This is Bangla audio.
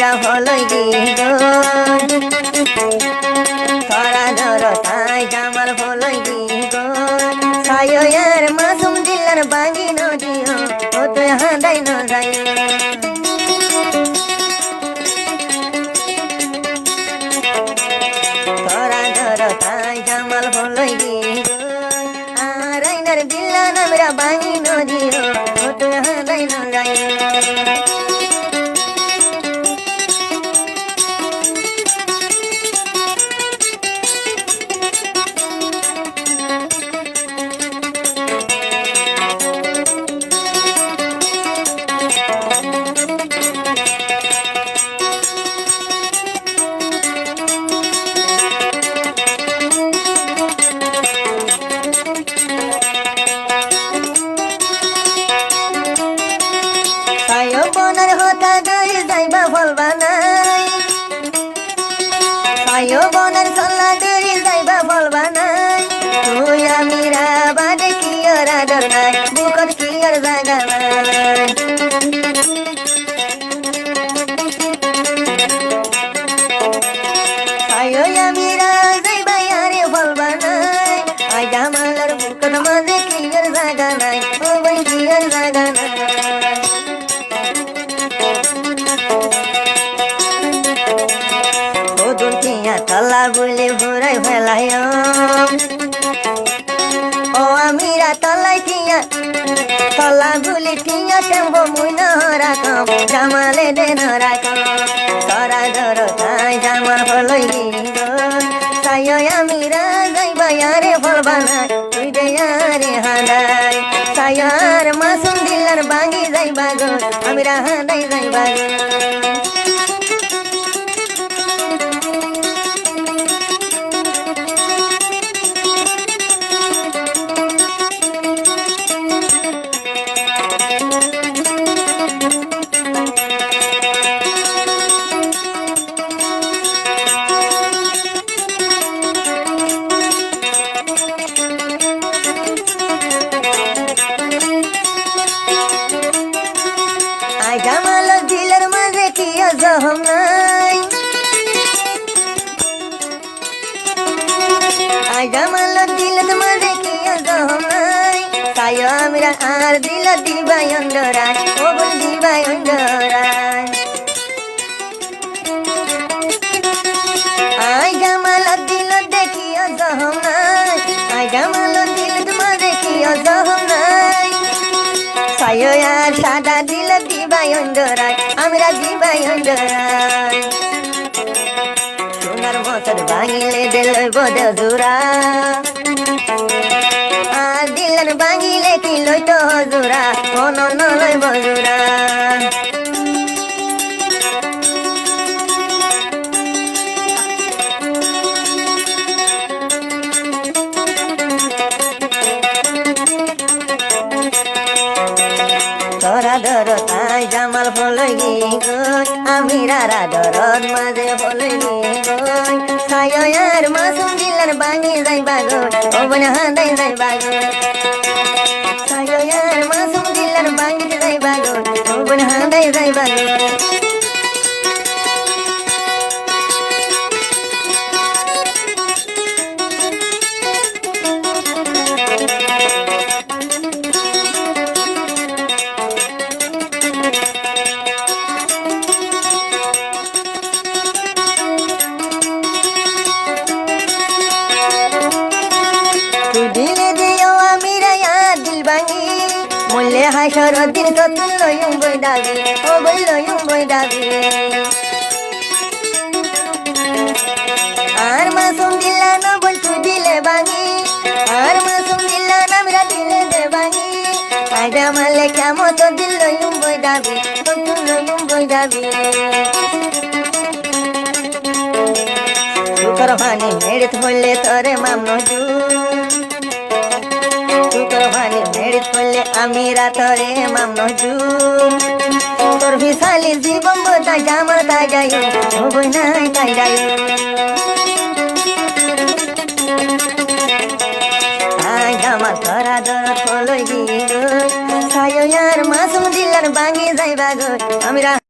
আমিরা হলই গো ধরা ধর তাই জামাল হলই গো সায়য়ার মাসুম দিলার বাঙ্গি নদিও ও তুই হাঁদাই ন যাই ধরা ধর তাই জামাল হলই গো আর আইনার দিলার আমরা বাঙ্গি নদিও ও তুই হাঁদাই ন যাই বনের হতা দই যাইবা ফলবা নাই আয়ো বনের চল্লা দই যাইবা ফলবা নাই তুই আমিরা বাদে কি আর আদর নাই বুকত কি আর জায়গা নাই আয়ো আমিরা যাইবা আরে ফলবা নাই আই জামালার বুকত মাঝে কি আর জায়গা নাই ও বই কি আর জায়গা নাই তলা বলে ভরাই ফেলাই ও আমিরা তলাই টিয়া তলা বলে টিয়া কেমব মুই নহরা কম জামালে দে নহরা কম ধরা ধর তাই জামাল হলই গো তাই আমিরা যাইবা আরে ফলবা না তুই দে আরে হাঁদাই তাই আর মাসুম দিলার বাঙ্গি যাইবা গো আমিরা হাঁদাই যাইবা গো জামাল দিলের মাঝে কি জহম নাই জামাল দিলের মাঝে কি জহম নাই তাই আমরা আর দিল দিবাই অন্ধরায় ও বল দিবাই অন্ধরায় জামাল দিল দেখি জহম নাই জামাল দিলের মাঝে কি জহম নাই আর সাদা দিল দিবাই অন্ধরায় আমরা দিবাই অন্ধরায় সোনার মতন ভাঙিলে দিল বোধ জোড়া আর দিলেন ভাঙিলে কি লইত হজুরা কোন নলই বজুরা ধরা ধর তাই জামাল হলই গো আমিরা রাধরত মাঝে হলই গো সায়য়ার মাসুম দিলার বাঙ্গি যাইবা গো ও বন হাঁদাই যাইবা গো সায়য়ার মাসুম দিলার বাঙ্গি যাইবা গো ও বন হাঁদাই যাইবা গো দিলে দিও আমিরা দিল বাঙ্গি মূল্যে হাসর দিন তো তুই লয়ুম বই দাবি ও বই লয়ুম বই দাবি আর মাসুম দিল্লা ন বল তুই দিলে বাঙ্গি আর মাসুম দিল্লা নামরা দিলে দে বাঙ্গি জামালে কেমন তো দিল লয়ুম বই দাবি তো তুই লয়ুম বই দাবি শুকর ভানি মেড়িত বললে তোরে মামনো জু ভানি মেড়িত বললে আমিরা তোরে মামনো জু তোর বিশালি জীবন তাই জামাল তাই যাই বই নাই তাই যাই জামাল ধরা ধরা হলই গো সায়য়ার মাসুম দিলার বাঙ্গি যাইবা গো আমিরা